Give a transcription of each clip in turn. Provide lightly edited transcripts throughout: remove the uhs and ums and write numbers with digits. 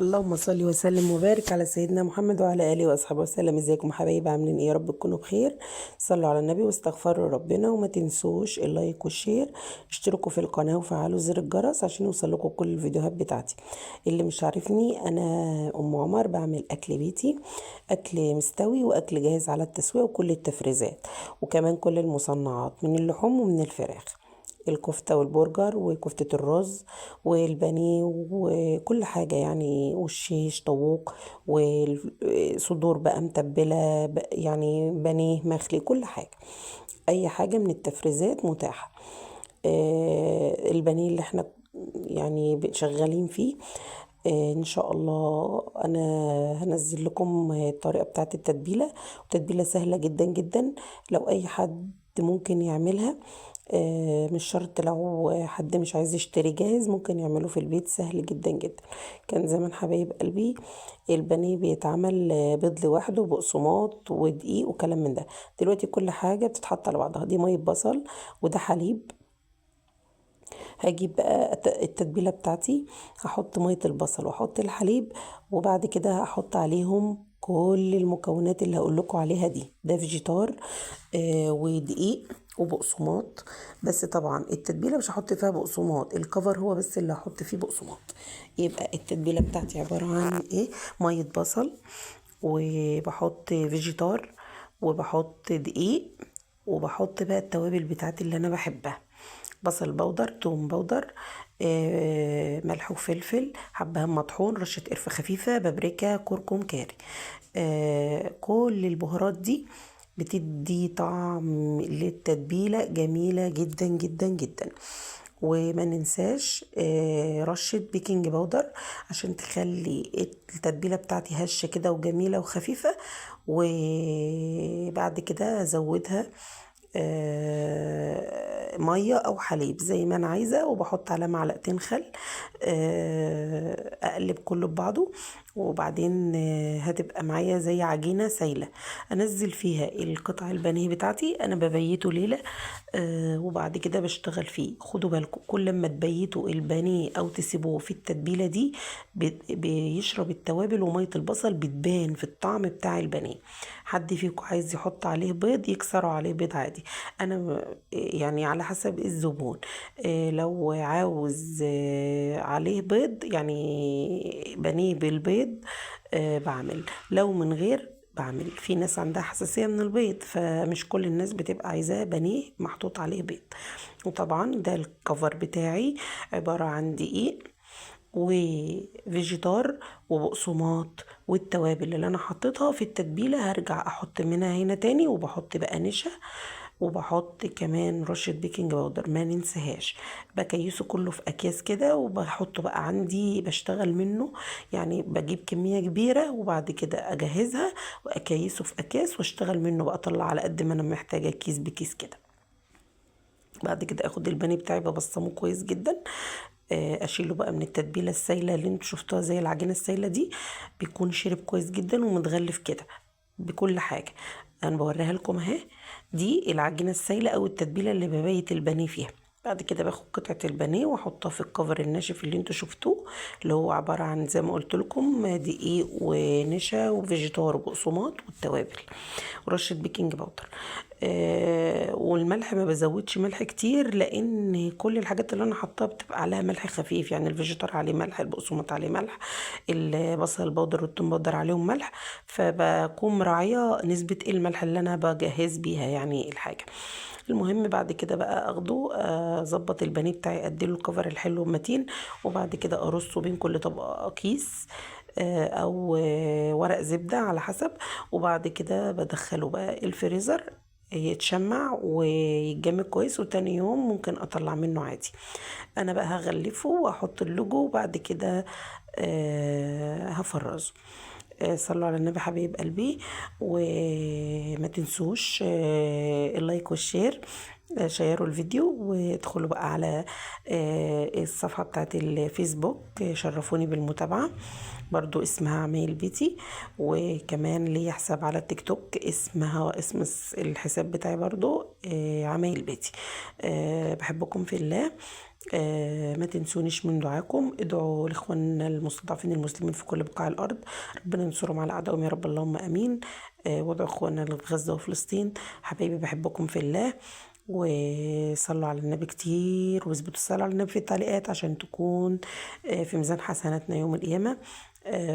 اللهم صل وسلم وبارك على سيدنا محمد وعلى اله واصحابه وسلم. ازيكم حبايبي؟ عاملين ايه؟ يا رب تكونوا بخير. صلوا على النبي واستغفروا ربنا، وما تنسوش اللايك والشير. اشتركوا في القناه وفعلوا زر الجرس عشان يوصلكوا كل الفيديوهات بتاعتي. اللي مش عارفني، انا ام عمر، بعمل اكل بيتي، اكل مستوي واكل جاهز على التسويه وكل التفريزات، وكمان كل المصنعات من اللحوم ومن الفراخ، الكفتة والبرجر وكفتة الرز والبانيه وكل حاجة يعني، والشيش طاووق والصدور بقى متبلة يعني بانيه مخلي، كل حاجة. أي حاجة من التفريزات متاحة. البانيه اللي احنا يعني شغالين فيه، ان شاء الله انا هنزل لكم الطريقة بتاعت التتبيلة. وتتبيلة سهلة جدا جدا، لو اي حد ممكن يعملها. مش شرط، لو حد مش عايز يشتري جاهز ممكن يعمله في البيت، سهل جدا جدا. كان زمان حبايب قلبي البانيه بيتعمل بيض لوحده وبقسماط ودقيق وكلام من ده. دلوقتي كل حاجة بتتحط على بعضها. دي مية بصل وده حليب. هجيب بقى التتبيلة بتاعتي، هحط مية البصل واحط الحليب، وبعد كده هحط عليهم كل المكونات اللي هقول لكم عليها دي. ده فيجيتار ودقيق وبقسماط. بس طبعا التتبيله مش هحط فيها بقسماط، الكفر هو بس اللي هحط فيه بقسماط. يبقى التتبيله بتاعتي عباره عن ايه؟ ميه بصل، وبحط فيجيتار، وبحط دقيق، وبحط بقى التوابل بتاعتي اللي انا بحبها: بصل بودر، توم بودر، ملح وفلفل، حبهان مطحون، رشة قرفة خفيفة، بابريكا، كركم، كاري. كل البهارات دي بتدي طعم للتتبيلة جميلة جدا جدا جدا. وما ننساش رشة بيكنج باودر عشان تخلي التتبيلة بتاعتي هشة كده وجميلة وخفيفة. وبعد كده ازودها ميه او حليب زي ما انا عايزه، وبحط على معلقتين خل. اقلب كله ببعضه، وبعدين هتبقى معايا زي عجينه سايله. انزل فيها القطع البانيه بتاعتي، انا ببيته ليله وبعد كده بشتغل فيه. خدوا بالكم، كل ما تبيتوا البانيه او تسيبوه في التتبيله دي بيشرب التوابل، وميه البصل بتبان في الطعم بتاع البانيه. حد فيكم عايز يحط عليه بيض يكسروا عليه بيض عادي. انا يعني على حسب الزبون. لو عاوز عليه بيض يعني بانيه بالبيض بعمل. لو من غير بعمل. في ناس عندها حساسية من البيض، فمش كل الناس بتبقى عايزاه بانيه محطوط عليه بيض. وطبعا ده الكفر بتاعي عبارة عن دقيق وفيجيتار وبقسماط، والتوابل اللي انا حطيتها في التتبيله هرجع احط منها هنا تاني. وبحط بقى نشا، وبحط كمان رشه بيكنج باودر ما ننساهاش. بكيسه كله في اكياس كده، وبحطه بقى عندي بشتغل منه. يعني بجيب كميه كبيره وبعد كده اجهزها واكيسه في اكياس واشتغل منه بقى، اطلع على قد ما انا محتاجه كيس بكيس كده. بعد كده اخد البانيه بتاعي ببصمه كويس جدا. اشيله بقى من التتبيله السايله اللي انتوا شفتوها زي العجينه السايله دي. بيكون شرب كويس جدا ومتغلف كده بكل حاجه. انا بوريها لكم اهي. دي العجينه السايله او التتبيله اللي ببيت البانيه فيها. بعد كده باخد قطعه البانيه واحطها في الكفر الناشف اللي انتوا شفتوه، اللي هو عباره عن زي ما قلت لكم دقيق ونشا وفيجيتار وبقسماط والتوابل ورشه بيكنج باودر. والملح ما بزودش ملح كتير، لان كل الحاجات اللي انا حطاها بتبقى عليها ملح خفيف. يعني الفيجيتار عليه ملح، البقسماط عليه ملح، البصل البودر والثوم بودر عليهم ملح. فبكون مراعيه نسبه الملح اللي انا بجهز بيها يعني الحاجه. المهم بعد كده بقى اخده اظبط البانيه بتاعي، اديله الكفر الحلو المتين، وبعد كده ارصه بين كل طبقه كيس او ورق زبدة على حسب. وبعد كده بدخله بقى الفريزر يتشمع ويتجمد كويس، وتاني يوم ممكن اطلع منه عادي. انا بقى هغلفه واحط اللوجو، وبعد كده هفرزه. صلوا على النبي حبيب قلبي. وما تنسوش اللايك والشير. شيروا الفيديو وادخلوا بقى على الصفحة بتاعت الفيسبوك. شرفوني بالمتابعة، برضو اسمها عمايل بيتي. وكمان لي حساب على التيك توك اسمها اسم الحساب بتاعي برضو عمايل بيتي. بحبكم في الله. ما تنسونيش من دعاكم. ادعوا لاخواننا المستضعفين المسلمين في كل بقاع الارض، ربنا ينصرهم على اعدائهم يا رب، اللهم امين. وادعوا اخواننا اللي في غزه وفلسطين. حبايبي بحبكم في الله، وصلوا على النبي كتير، واثبتوا الصلاة على النبي في التعليقات عشان تكون في ميزان حسناتنا يوم القيامة.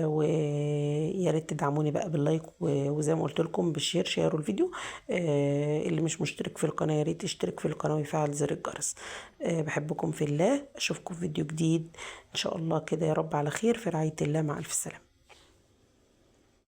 ويا ريت تدعموني بقى باللايك، وزي ما قلت لكم بالشير، شيروا الفيديو. اللي مش مشترك في القناة يا ريت يشترك في القناة ويفعل زر الجرس. بحبكم في الله، اشوفكم في فيديو جديد ان شاء الله كده، يا رب على خير، في رعاية الله، مع الف سلامة.